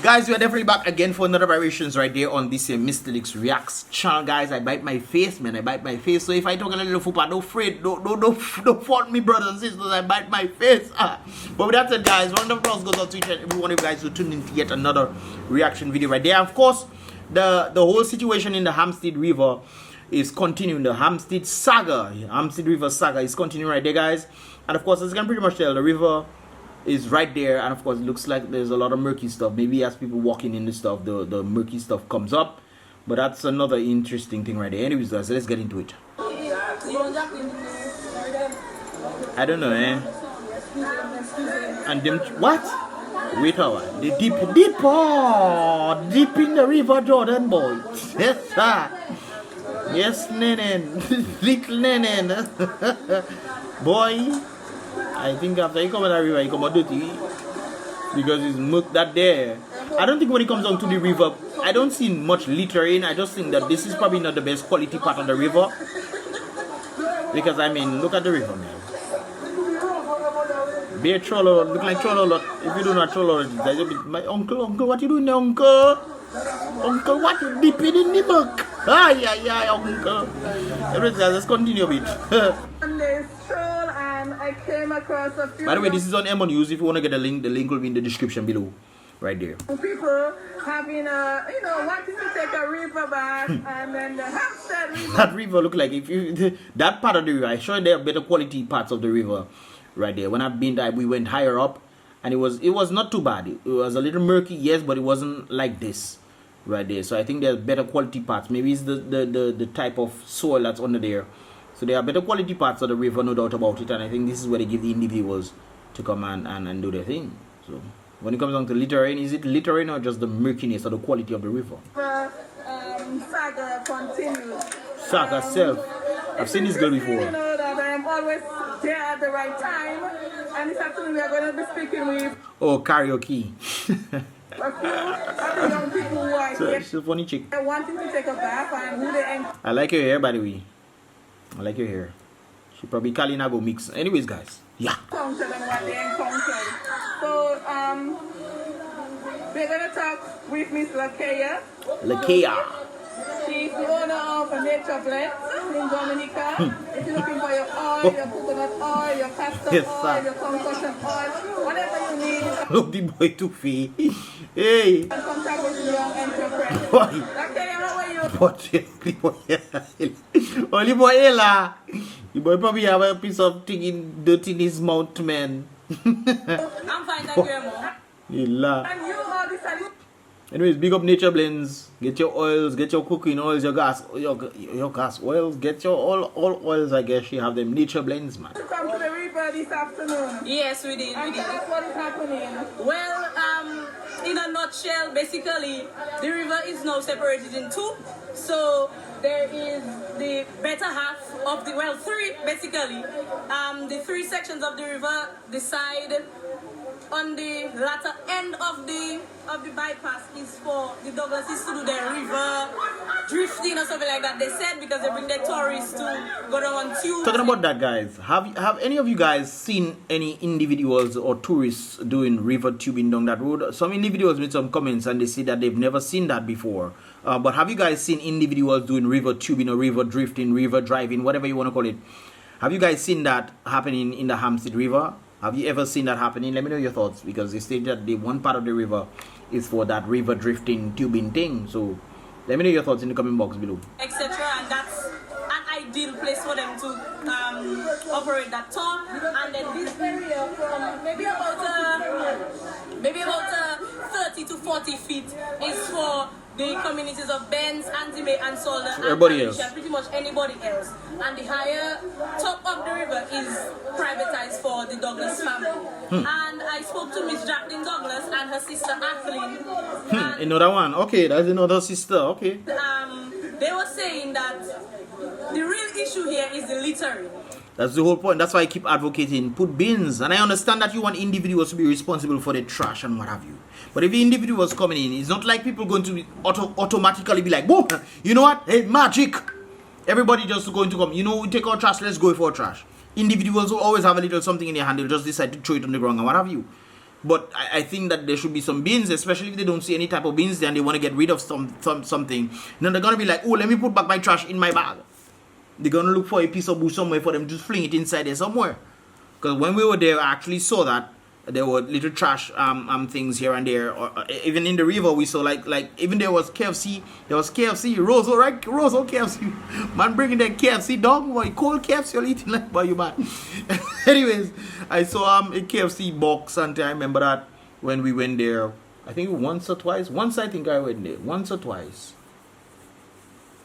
Guys, we are definitely back again for another variations right there on this Mystelics Reacts channel. Guys, I bite my face, man. I bite my face. So if I talk a little football, don't afraid. Don't fault me, brothers and sisters. I bite my face. But with that said, guys, round of applause goes out to each and every one of you guys who tuned in to yet another reaction video right there. Of course, the whole situation in the HAMPSTEAD River is continuing. The HAMPSTEAD saga, HAMPSTEAD River saga is continuing right there, guys. And of course, as you can pretty much tell, the river is right there, and of course it looks like there's a lot of murky stuff. Maybe as people walking in the stuff, the murky stuff comes up, but that's another interesting thing right there. Anyways, guys, let's get into it. I don't know, eh? And them what? Wait a while. They deep in the river, Jordan boy. Yes, sir. Yes, nenen, little nenen. Boy, I think after you come on the river, you come on dirty because it's muck that there. I don't think when it comes down to the river, I don't see much littering. I just think that this is probably not the best quality part of the river, because I mean, look at the river, man. Be a troll, look like troll a lot. If you do not troll a lot, my uncle, what you doing there, uncle? Uncle, what you dipping in the muck? Ay, uncle. Everything, let's continue a bit. I came across a few. By the way, this is on M News. If you want to get the link will be in the description below, right there. People having wanting to take a river bath, and then the HAMPSTEAD river. That river look like that part of the river. I sure there are better quality parts of the river, right there. When I've been there, we went higher up, and it was not too bad. It was a little murky, yes, but it wasn't like this, right there. So I think there's better quality parts. Maybe it's the type of soil that's under there. So there are better quality parts of the river, no doubt about it, and I think this is where they give the individuals to come and do their thing. So when it comes down to littering, is it littering or just the murkiness or the quality of the river? Saga continues. Saga self. I've seen this girl before. You know that I am always there at the right time, and this afternoon we are going to be speaking with karaoke. a few of the young people who are here. She's a funny chick. Wanting to take a bath and who they I like your hair, by the way. I like your hair. She probably Kalina go mix. Anyways, guys. Yeah. encountered and what they encountered. So we're gonna talk with Miss Lakea. She's the owner of a nature blend in Dominica. If you're looking for your oil, your coconut oil, your castor oil, your concussion oil, whatever you need. Look, the boy too fee. Hey. Contact with the young enterprise. Boy. Lakea, how are you? Only boy Ella. The boy probably have a piece of thing in dirty in his mouth, man. I'm fine, thank you, Emma. Ella. And you all this and Anyways, big up Nature Blends. Get your oils, get your cooking oils, your gas oils, get your all oils. I guess you have them. Nature Blends, man. to come to the river this afternoon. Yes, we did. And tell us what is happening. Well, in a nutshell, basically, the river is now separated in two. So there is the better half of the, well, three basically. The three sections of the river, the side on the latter end of the bypass is for the Douglases to do their river drifting or something like that. They said because they bring their tourists to go down on tubes. Talking about that, guys, have any of you guys seen any individuals or tourists doing river tubing down that road? Some individuals made some comments and they say that they've never seen that before. But have you guys seen individuals doing river tubing or river drifting, river driving, whatever you want to call it? Have you guys seen that happening in the HAMPSTEAD River? Have you ever seen that happening? Let me know your thoughts, because they state that the one part of the river is for that river drifting tubing thing. So let me know your thoughts in the comment box below. Etc. And that's an ideal place for them to operate that tour. And then this area from maybe about 30 to 40 feet is for the communities of Benz, Antime, and Solder, and everybody else. Pretty much anybody else. And the higher top of the river is privatized for the Douglas family. And I spoke to Miss Jacqueline Douglas and her sister Kathleen. Another one. Okay, that's another sister. Okay. They were saying that the real issue here is the littering. That's the whole point. That's why I keep advocating put bins. And I understand that you want individuals to be responsible for the trash and what have you. But if the individuals coming in, it's not like people going to be automatically be like, boom, you know what? Hey, magic. Everybody just going to come. You know, we take our trash, let's go for our trash. Individuals will always have a little something in their hand. They'll just decide to throw it on the ground and what have you. But I think that there should be some bins, especially if they don't see any type of bins there and they want to get rid of something. Then they're gonna be like, oh, let me put back my trash in my bag. They're gonna look for a piece of bush somewhere for them to fling it inside there somewhere. Because when we were there, I actually saw that there were little trash things here and there. Or even in the river, we saw like even there was KFC. There was KFC. Roseau, right? Roseau KFC. Man, bringing that KFC dog. Boy, cold KFC you're eating like boy, you man. Anyways, I saw a KFC box, and I remember that when we went there. I think once or twice. Once I think I went there. Once or twice.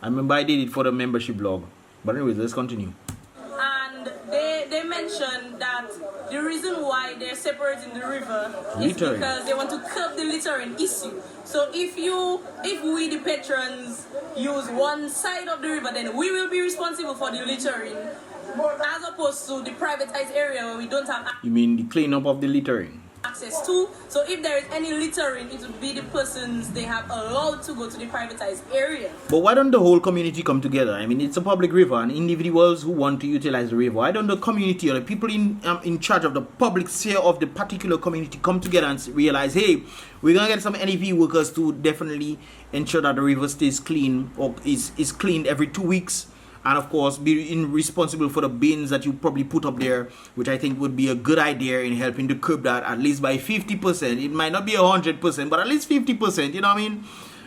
I remember I did it for the membership blog. But anyways, let's continue. And they mentioned that the reason why they're separating the river is because they want to curb the littering issue. So if we the patrons use one side of the river, then we will be responsible for the littering, as opposed to the privatized area where we don't have. You mean the cleanup of the littering? Access to. So if there is any littering, it would be the persons they have allowed to go to the privatized area. But why don't the whole community come together? I mean, it's a public river, and individuals who want to utilize the river, why don't the community or the people in charge of the public sphere of the particular community come together and realize, hey, we're gonna get some NEP workers to definitely ensure that the river stays clean or is cleaned every 2 weeks. And of course, be responsible for the bins that you probably put up there, which I think would be a good idea in helping to curb that at least by 50%. It might not be 100%, but at least 50%. You know what I mean?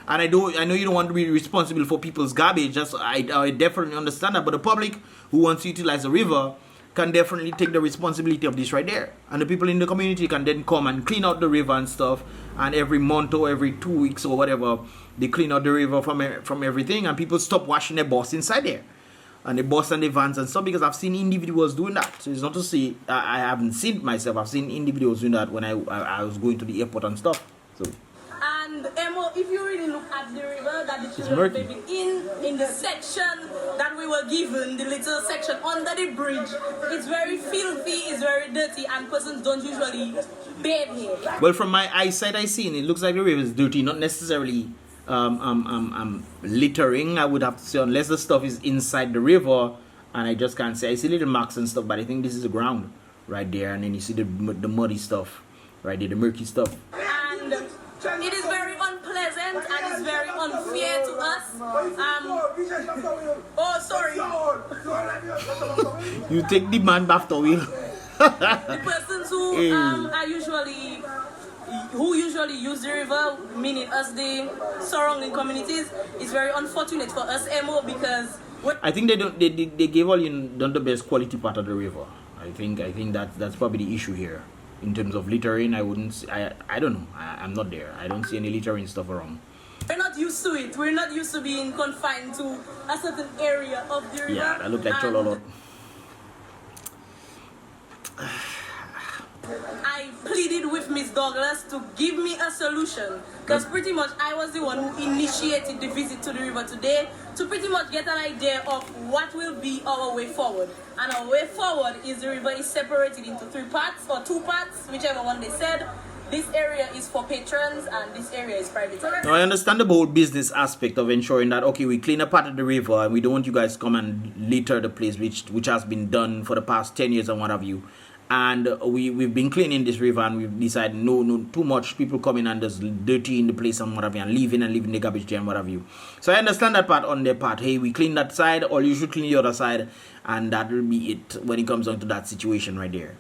And I know you don't want to be responsible for people's garbage. I definitely understand that. But the public who wants to utilize the river can definitely take the responsibility of this right there. And the people in the community can then come and clean out the river and stuff. And every month or every 2 weeks or whatever, they clean out the river from everything, and people stop washing their bus inside there. And the bus and the vans and stuff, because I've seen individuals doing that. So it's not to say I haven't seen it myself. I've seen individuals doing that when I was going to the airport and stuff. So. And Emo, if you really look at the river that the children are bathing in the section that we were given, the little section under the bridge, it's very filthy, it's very dirty, and persons don't usually bathe here. Well, from my eyesight, I seen it looks like the river is dirty, not necessarily littering, I would have to say, unless the stuff is inside the river, and I just can't say. I see little marks and stuff, but I think this is the ground right there, and then you see the muddy stuff right there, the murky stuff. And it is very unpleasant and it's very unfair to us. Oh, sorry. You take the man bath towel. The persons who usually use the river, meaning us, the surrounding communities, is very unfortunate for us, Emo, because I think they gave all done the best quality part of the river. I think that's probably the issue here. In terms of littering, I don't know. I'm not there. I don't see any littering stuff around. We're not used to it. We're not used to being confined to a certain area of the river. Yeah, that looked like Chololot. I pleaded with Miss Douglas to give me a solution, because pretty much I was the one who initiated the visit to the river today to pretty much get an idea of what will be our way forward. And our way forward is the river is separated into 3 parts or 2 parts, whichever one they said. This area is for patrons and this area is private. Now, I understand the whole business aspect of ensuring that, okay, we clean a part of the river and we don't want you guys to come and litter the place, which has been done for the past 10 years and what have you. And we've been cleaning this river, and we've decided no too much people coming and just dirty in the place and what have you, and leaving the garbage there and what have you. So I understand that part on their part. Hey, we clean that side, or you should clean the other side, and that will be it when it comes down to that situation right there.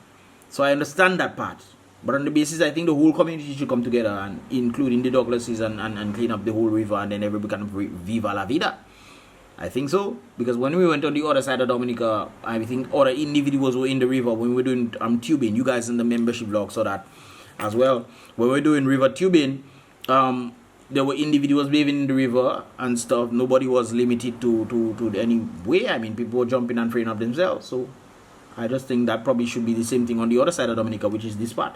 So I understand that part. But on the basis, I think the whole community should come together, and including the Douglases, and clean up the whole river, and then everybody can viva la vida. I think so, because when we went on the other side of Dominica, I think other individuals were in the river when we were doing tubing. You guys in the membership blog saw that as well. When we were doing river tubing, there were individuals bathing in the river and stuff. Nobody was limited to any way. I mean, people were jumping and freeing up themselves. So I just think that probably should be the same thing on the other side of Dominica, which is this part.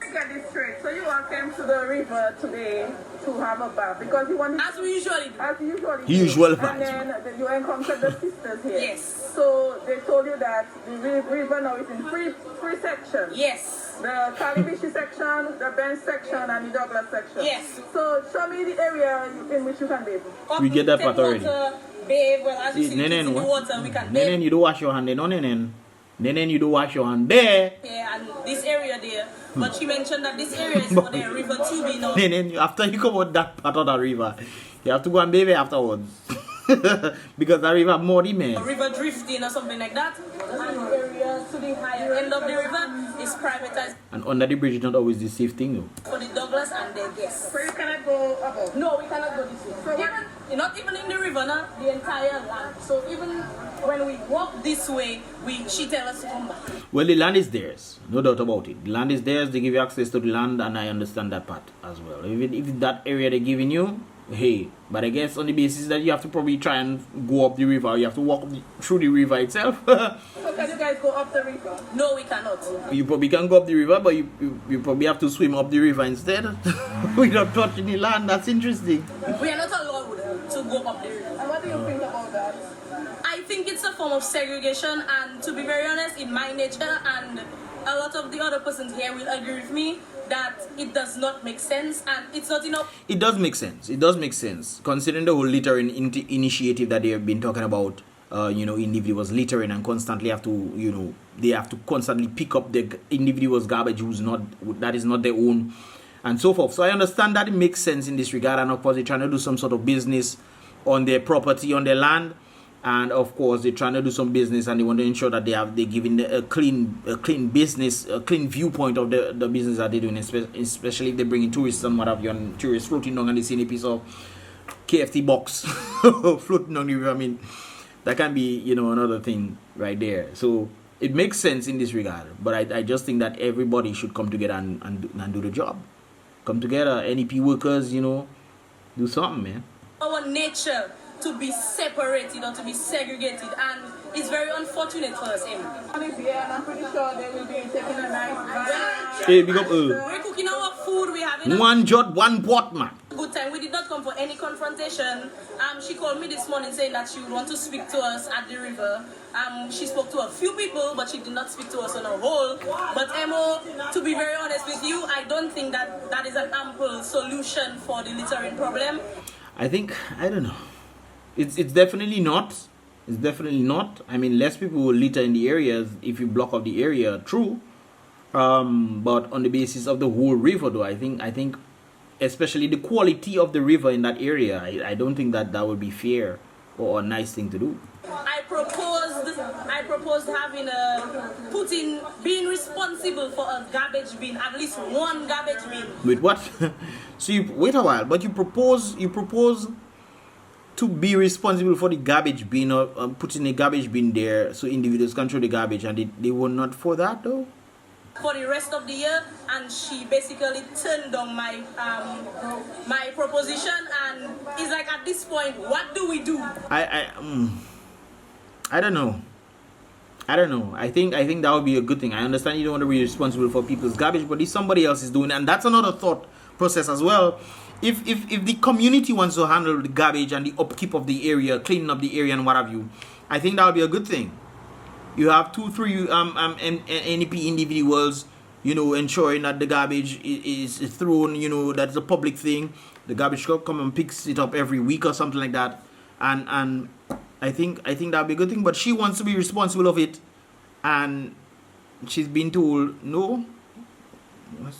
Get this straight. So you all came to the river today to have a bath because you wanted, as we usually do. As usually. Usual And then you encountered the sisters here. Yes. So they told you that the river now is in three sections. Yes. The Calibishi section, the Bench section, and the Douglas section. Yes. So show me the area in which you can bathe. We get that part already. Water, bathe, well, as you see, in the water, we can bathe. You don't wash your hand, no, nenen. Then you do wash your hand there. Yeah, and this area there. But she mentioned that this area is for the river to be known. Then after you come out that part of the river, you have to go and bathe afterwards. Because the river muddy, man. River drifting or something like that. And the area to the higher end of the river is privatized. And under the bridge is not always the safe thing, though. For the Douglas and their guests. So you cannot go above? No, we cannot go this way. So not even in the river, no, the entire land. So even when we walk this way, she tells us to come back. Well, the land is theirs, no doubt about it. The land is theirs, they give you access to the land, and I understand that part as well. If that area they're giving you, hey, but I guess on the basis that you have to probably try and go up the river, you have to walk through the river itself. So can you guys go up the river? No, we cannot. You probably can go up the river, but you probably have to swim up the river instead without touching the land. That's interesting. We are not allowed to go up the river. And what do you think about that? I think it's a form of segregation, and to be very honest, in my nature, and a lot of the other persons here will agree with me, that it does not make sense, and it's not enough. It does make sense. It does make sense, considering the whole littering initiative that they have been talking about. Individuals littering and constantly have to, they have to constantly pick up the individual's garbage that is not their own, and so forth. So I understand that it makes sense in this regard, and of course they're trying to do some sort of business on their property, on their land. And of course, they're trying to do some business, and they want to ensure that they're giving a clean business, a clean viewpoint of the business that they're doing, especially if they bring in tourists and what have you, and tourists floating down and they see a piece of KFT box floating on the river. I mean, that can be, another thing right there. So it makes sense in this regard, but I just think that everybody should come together and do the job. Come together, NEP workers, do something, man. Our nature to be separated or to be segregated, and it's very unfortunate for us. Yeah, I'm pretty sure they will be taking a nice bath. Hey, big up, we're cooking our food, we have enough. One jot, one pot, man. Good time. We did not come for any confrontation. She called me this morning saying that she would want to speak to us at the river. She spoke to a few people, but she did not speak to us on a whole. But Emo, to be very honest with you, I don't think that is an ample solution for the littering problem. I don't know. It's definitely not. It's definitely not. I mean, less people will litter in the areas if you block off the area. True. But on the basis of the whole river, though, I think, especially the quality of the river in that area, I don't think that would be fair or a nice thing to do. I proposed having being responsible for a garbage bin, at least one garbage bin. Wait, what? So you wait a while, but you propose to be responsible for the garbage bin, or putting a garbage bin there so individuals control the garbage, and they were not for that though? For the rest of the year, and she basically turned down my my proposition, and it's like, at this point, what do we do? I don't know. I think that would be a good thing. I understand you don't want to be responsible for people's garbage, but if somebody else is doing it, and that's another thought process as well. If the community wants to handle the garbage and the upkeep of the area, cleaning up the area and what have you, I think that would be a good thing. You have 2-3 NEP individuals, ensuring that the garbage is thrown, that's a public thing. The garbage truck come and picks it up every week or something like that. And I think that would be a good thing. But she wants to be responsible of it, and she's been told no.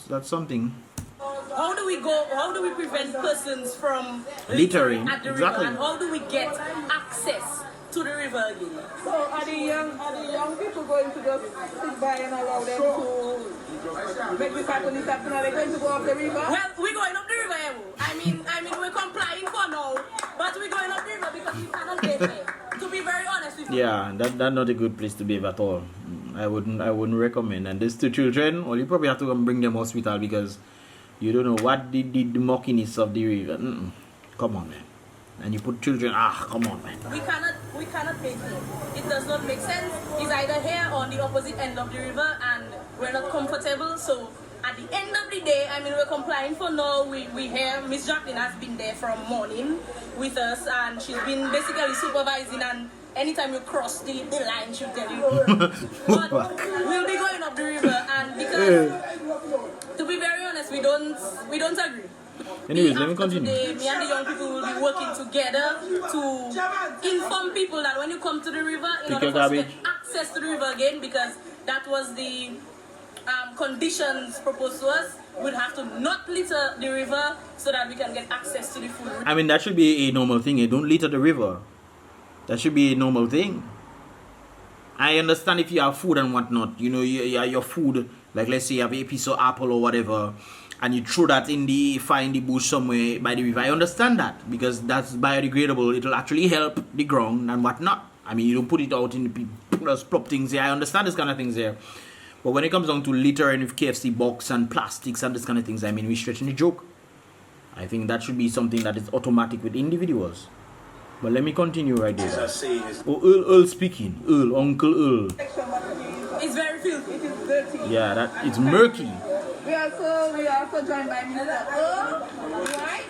That's something. How do we prevent persons from littering at the exactly. river, and how do we get access to the river again? So are the young people going to just sit by and allow them to make this happen? Are they going to go up the river? Well, we're going up the river, Ewo. I mean we're complying for now, but we're going up the river because we cannot get there. To be very honest with you. Yeah, that's not a good place to bathe at all. I wouldn't recommend. And these two children, well, you probably have to bring them to hospital because you don't know what the murkiness of the river. Come on, man. And you put children. Come on, man. We cannot bathe here. It does not make sense. It's either here or on the opposite end of the river, and we're not comfortable. So at the end of the day, we're complying for now. We hear Miss Jacqueline has been there from morning with us, and she's been basically supervising, and anytime you cross the line, she'll tell you. But we'll be going up the river, and because, to be very honest, we don't agree. Anyways, let me continue. Today, me and the young people will be working together to inform people that when you come to the river, in order for us to get access to the river again, because that was the conditions proposed to us, we'd have to not litter the river so that we can get access to the food. I mean, that should be a normal thing. You don't litter the river. That should be a normal thing. I understand if you have food and whatnot, you know, your food, like let's say you have a piece of apple or whatever, and you throw that in the bush somewhere by the river. I understand that because that's biodegradable. It'll actually help the ground and whatnot. I mean, you don't put it out in the plop things here. I understand this kind of things there. But when it comes down to littering with KFC box and plastics and this kind of things, I mean, we're stretching the joke. I think that should be something that is automatic with individuals. But let me continue right there. Oh, Earl speaking. Earl, Uncle Earl. It's very filthy. It is dirty. Yeah, that it's murky. We are also joined by Mr. Earl, right?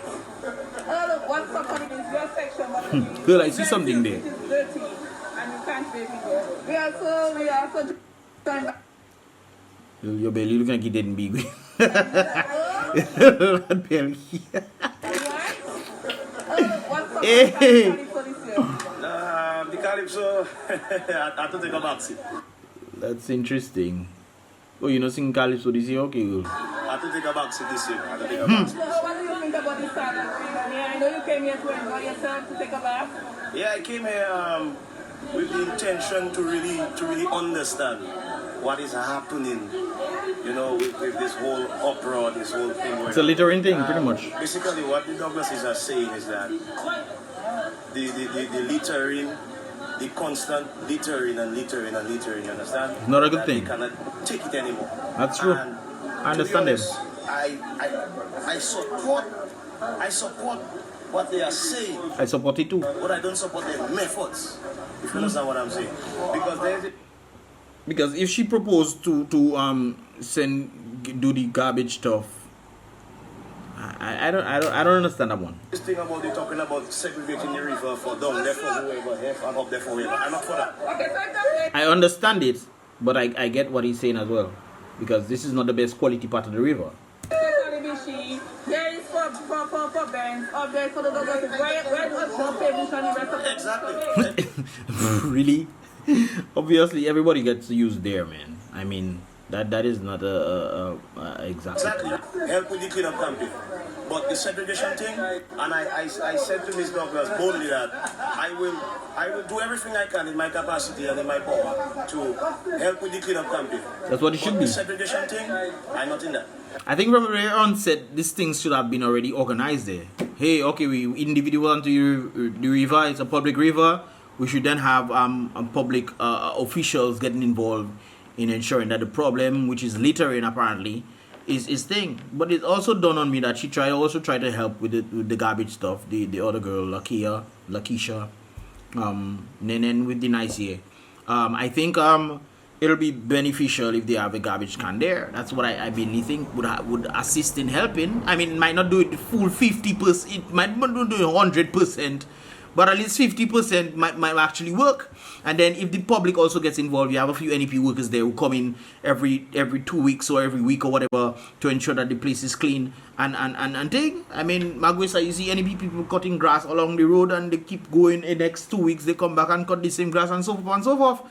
Earl, what's happening is your section, but Earl, I see something there. it is dirty, and you can't baby there. We are also joined by Your belly looking like it didn't be good. Belly. Hey. The Calypso, I have to take a backseat. That's interesting. Oh, you know sing Calypso this year? Okay, Earl. I have to take a backseat this year. I have to take a backseat. So what do you think about this song? I know you came here to enjoy yourself, to take a bath. Yeah, I came here with the intention to really understand what is happening, you know, with this whole uproar, this whole thing. It's a littering thing, pretty much. Basically, what the Douglases are saying is that the littering, the constant littering, you understand? It's not a good thing. They cannot take it anymore. That's true. And I understand it. I support what they are saying. I support it too. But I don't support their methods. If you understand what I'm saying. Because if she proposed to do the garbage stuff, I don't understand that one. This thing about they talking about segregating the river for down there for whoever, here and up there for whoever. I'm not for that. I understand it, but I get what he's saying as well. Because this is not the best quality part of the river. There is for bands, up there for the Douglases. Where does no pavement on the rest of the Exactly. Really? Obviously, everybody gets to use there, man. I mean, that is not exactly. Help with the cleanup campaign. But the segregation thing, and I said to Ms. Douglas boldly that I will do everything I can in my capacity and in my power to help with the cleanup campaign. That's what it should But be. the segregation thing, I'm not in that. I think from the very onset, these things should have been already organized there. Hey, okay, we individual onto the river, it's a public river. We should then have public officials getting involved in ensuring that the problem, which is littering apparently, is thing. But it's also dawned on me that she also tried to help with the garbage stuff. The other girl, Lakeisha, then with the nice year. I think it'll be beneficial if they have a garbage can there. That's what I mainly think would assist in helping. I mean, it might not do it the full 50%. It might not do it 100%. But at least 50% might actually work. And then if the public also gets involved, you have a few NEP workers there who come in every 2 weeks or every week or whatever to ensure that the place is clean and thing. I mean, Maguesa, you see NEP people cutting grass along the road and they keep going. The next 2 weeks they come back and cut the same grass and so forth and so forth.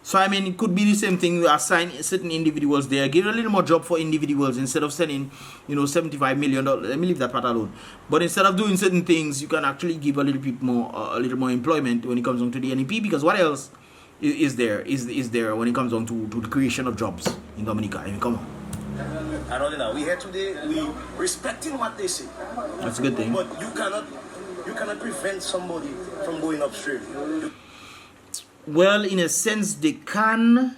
So I mean, it could be the same thing. We assign certain individuals there, give a little more job for individuals instead of sending, $75 million. Let me leave that part alone. But instead of doing certain things, you can actually give a little bit more, employment when it comes on to the NEP. Because what else is there when it comes on to the creation of jobs in Dominica? I mean, come on. I don't know. We here today. We respecting what they say. That's a good thing. But you cannot prevent somebody from going upstream. Well, in a sense, they can,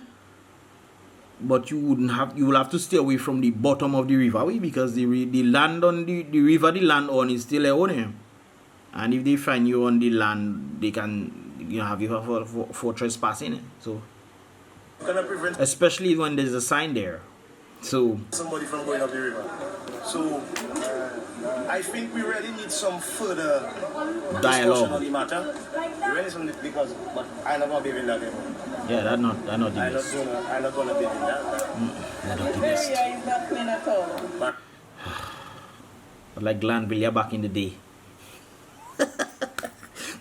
but you will have to stay away from the bottom of the river because the land on the river, the land on is still their own. And if they find you on the land, they can have you for trespassing. So, especially when there's a sign there. So somebody from going up the river. So I think we really need some further dialogue on the matter. We really need because but I'm not gonna be in that anymore. Yeah, that's not the best. I'm not gonna be in that. That's not the best. area is not clean at all. But Like Glanville back in the day.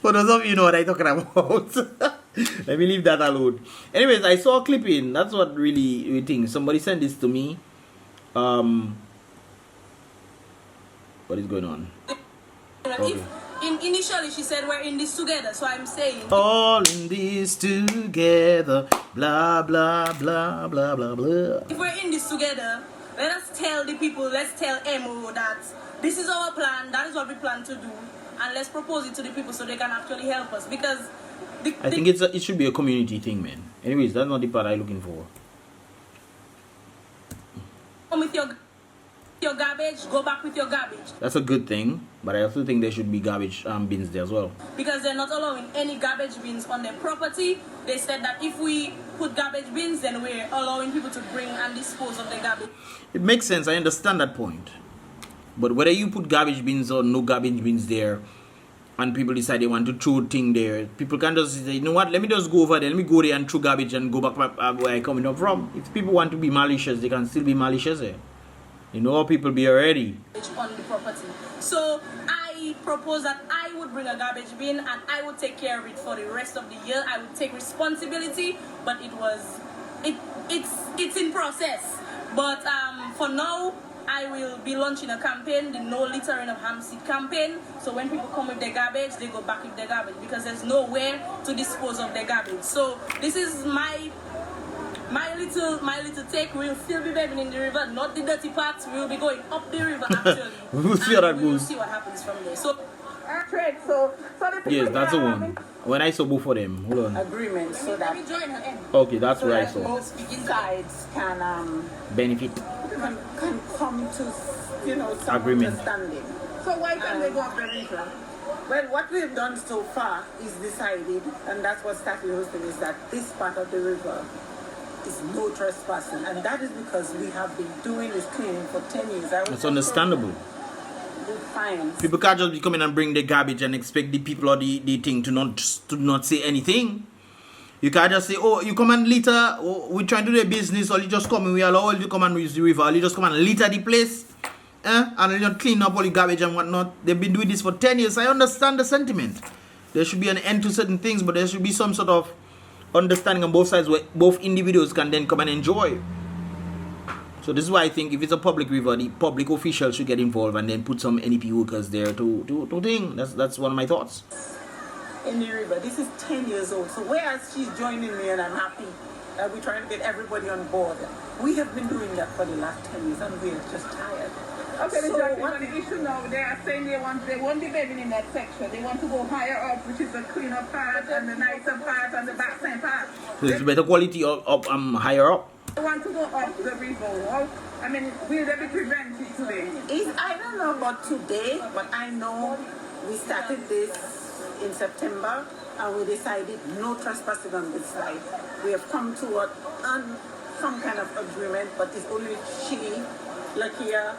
For those of you know what I'm talking about. Let me leave that alone. Anyways, I saw a clipping. That's what really we think. Somebody sent this to me. What is going on? Okay. Initially she said we're in this together, so I'm saying all in this together, blah blah blah blah blah blah. if we're in this together, let us tell the people, let's tell MO that this is our plan, that is what we plan to do, and let's propose it to the people so they can actually help us, because I think it should be a community thing, man. Anyways, that's not the part I'm looking for. Come with your garbage, go back with your garbage. That's a good thing, but I also think there should be garbage bins there as well. Because they're not allowing any garbage bins on their property. They said that if we put garbage bins, then we're allowing people to bring and dispose of the garbage. It makes sense, I understand that point. But whether you put garbage bins or no garbage bins there, and people decide they want to throw thing there, people can just say, you know what, let me just go over there, let me go there and throw garbage and go back where I'm coming up from. If people want to be malicious, they can still be malicious there. You know how people be already. On the property. So I propose that I would bring a garbage bin and I would take care of it for the rest of the year. I would take responsibility, but it's in process. But for now, I will be launching a campaign, the No Littering of Hampstead campaign. So when people come with their garbage, they go back with their garbage because there's nowhere to dispose of their garbage. So this is my little take. We'll still be bathing in the river, not the dirty parts. We'll be going up the river actually. We'll see how that goes. We'll see what happens from there. So yes, that's the one. When I saw both of them, hold on. Agreement so that Okay, that's so where I that saw. both sides can Benefit. can come to some Agreement. understanding. So why can't they go up the river? Well, what we've done so far is decided, and that's what Staffy was doing, is that this part of the river is no trespassing, and that is because we have been doing this cleaning for 10 years. That's understandable. Fines. People can't just be coming and bring the garbage and expect the people or the thing to not say anything. You can't just say, oh, you come and litter, oh, we're trying to do a business, or you just come and we allow you to come and use the river, or you just come and litter the place, and you don't clean up all the garbage and whatnot. They've been doing this for 10 years. I understand the sentiment. There should be an end to certain things, but there should be some sort of understanding on both sides where both individuals can then come and enjoy. So this is why I think if it's a public river, the public officials should get involved and then put some NEP workers there to thing. That's one of my thoughts. In the river, this is 10 years old. So whereas she's joining me and I'm happy that we're trying to get everybody on board, we have been doing that for the last 10 years and we're just tired. Okay, So but the issue now, they are saying they won't be bathing in that section. They want to go higher up, which is the cleaner part and the nicer part and the backside part. So it's better quality up higher up. They want to go up the river. Well, I mean, will they be prevented today? I don't know about today, but I know we started this in September and we decided no trespassing on this side. We have come to some kind of agreement, but it's only she, Lakia,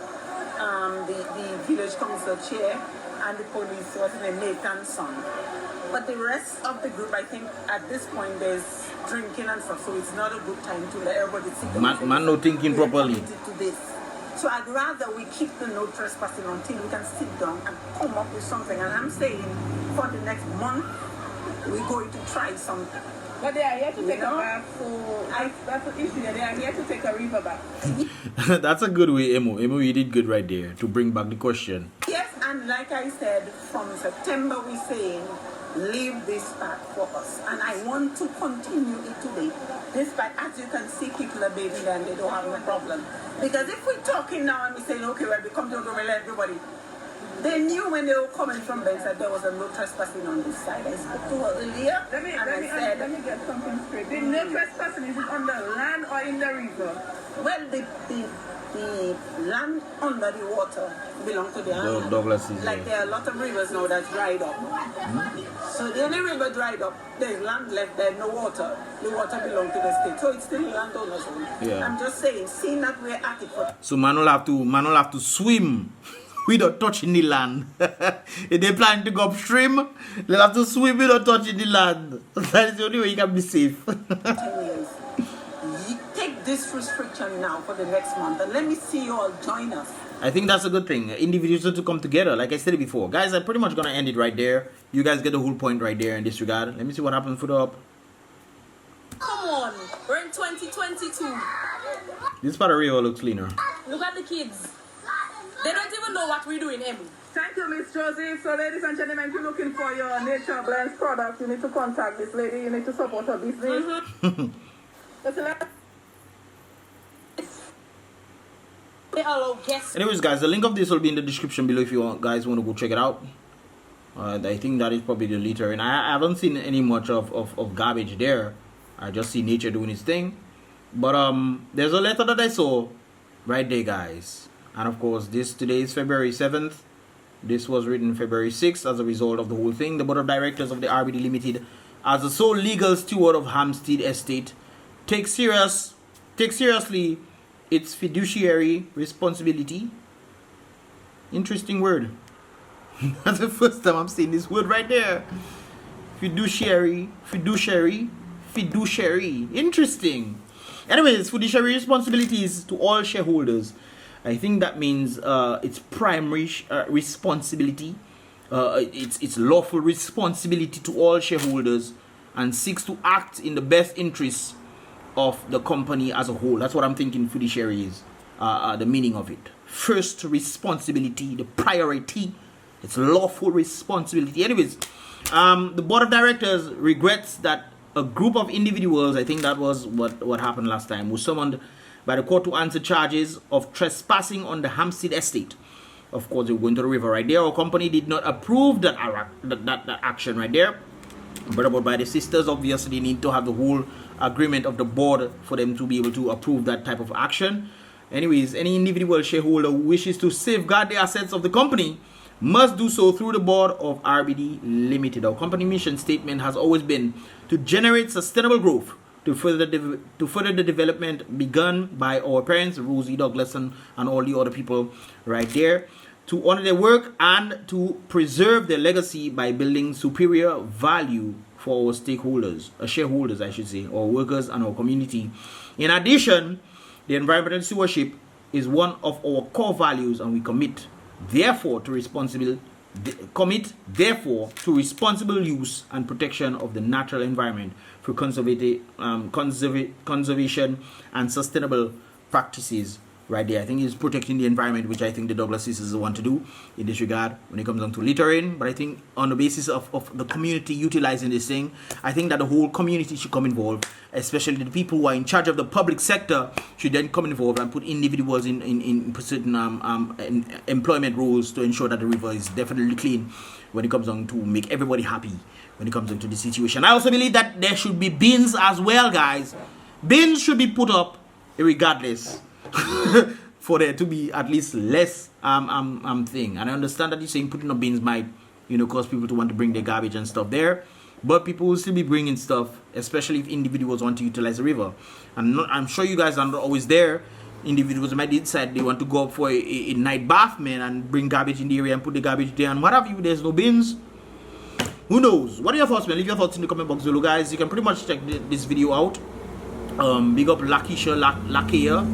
the village council chair, and the police, what's his name, Nathan's son. But the rest of the group, I think at this point there's drinking and stuff, so it's not a good time to let everybody sit down. Man not thinking properly. To this. So I'd rather we keep the no trespassing until we can sit down and come up with something. And I'm saying for the next month, we're going to try something. But they are here to take a bath, so that's the issue. They are here to take a river bath. That's a good way, Emo. Emo, you did good right there to bring back the question. Yes, and like I said, from September we're saying, leave this part for us. And I want to continue it today. This part, as you can see, people are bathing and they don't have no problem. Because if we're talking now and we're saying, okay, well, we come to let everybody. They knew when they were coming from Benz that there was a no trespassing on this side. I spoke to her earlier Let me get something straight. The no trespassing, is it on the land or in the river? Well, the land under the water belongs to the island. Douglas is like there are a lot of rivers now that's dried up. So the only river dried up, there's land left there, no water. The water belongs to the state. So it's still landowners' own. Yeah. I'm just saying, seeing that we're at it for So man will have to swim without touching the land. If they plan to go upstream, they'll have to swim without touching the land. That is the only way you can be safe. 10 years. You take this restriction now for the next month and let me see you all join us I think that's a good thing. Individuals need to come together, like I said it before. Guys, I'm pretty much gonna end it right there. You guys get the whole point right there in this regard. Let me see what happens for the up. Come on, we're in 2022. This part of Rio looks cleaner. Look at the kids. They don't even know what we do in Emmy. Thank you, Miss Josie. So, ladies and gentlemen, if you're looking for your Nature Blends product, you need to contact this lady. You need to support her business. They allow guests. Anyways, guys, the link of this will be in the description below if you guys want to go check it out. I think that is probably the litter, and I haven't seen any much of garbage there. I just see nature doing its thing. But there's a letter that I saw right there, guys. And of course, today is February 7th. This was written February 6th as a result of the whole thing. The board of directors of the RBD Limited, as the sole legal steward of HAMPSTEAD Estate, take seriously its fiduciary responsibility. Interesting word. That's the first time I'm seeing this word right there. Fiduciary. Interesting. Anyways, fiduciary responsibilities to all shareholders. I think that means it's primary responsibility. It's lawful responsibility to all shareholders, and seeks to act in the best interests of the company as a whole. That's what I'm thinking fiduciary is. The meaning of it. First responsibility, the priority. It's lawful responsibility. Anyways, the board of directors regrets that a group of individuals, I think that was what happened last time, was summoned by the court to answer charges of trespassing on the HAMPSTEAD estate. Of course, they were going to the river right there. Our company did not approve that action right there. But by the sisters, obviously, they need to have the whole agreement of the board for them to be able to approve that type of action. Anyways, any individual shareholder who wishes to safeguard the assets of the company must do so through the board of RBD Limited. Our company mission statement has always been to generate sustainable growth, to further the development begun by our parents, Rosie Douglason, and all the other people right there, to honor their work and to preserve their legacy by building superior value for our stakeholders, shareholders, I should say, our workers and our community. In addition, the environmental stewardship is one of our core values, and we commit therefore to responsible use and protection of the natural environment through conservation and sustainable practices right there. I think it's protecting the environment, which I think the Douglas sisters want to do in this regard when it comes down to littering. But I think on the basis of the community utilizing this thing, I think that the whole community should come involved, especially the people who are in charge of the public sector should then come involved and put individuals in certain employment roles to ensure that the river is definitely clean when it comes down to make everybody happy when it comes into the situation. I also believe that there should be bins as well, guys. Bins should be put up regardless. For there to be at least less thing. And I understand that you're saying putting up bins might, cause people to want to bring their garbage and stuff there, but people will still be bringing stuff, especially if individuals want to utilize the river. And I'm sure you guys are not always there. Individuals might decide they want to go up for a night bath, man, and bring garbage in the area and put the garbage there and what have you. There's no bins. Who knows? What are your thoughts, man? Leave your thoughts in the comment box below, guys. You can pretty much check this video out. Big up Lakia.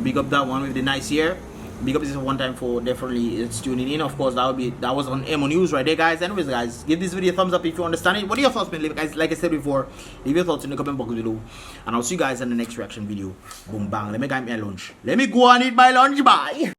Big up that one with the nice hair. Big up this one time for definitely tuning in. Of course, that was on Emo News right there, guys. Anyways, guys, give this video a thumbs up if you understand it. What are your thoughts, man? Guys, like I said before, leave your thoughts in the comment box below, and I'll see you guys in the next reaction video. Boom bang. Let me get my lunch. Let me go and eat my lunch. Bye.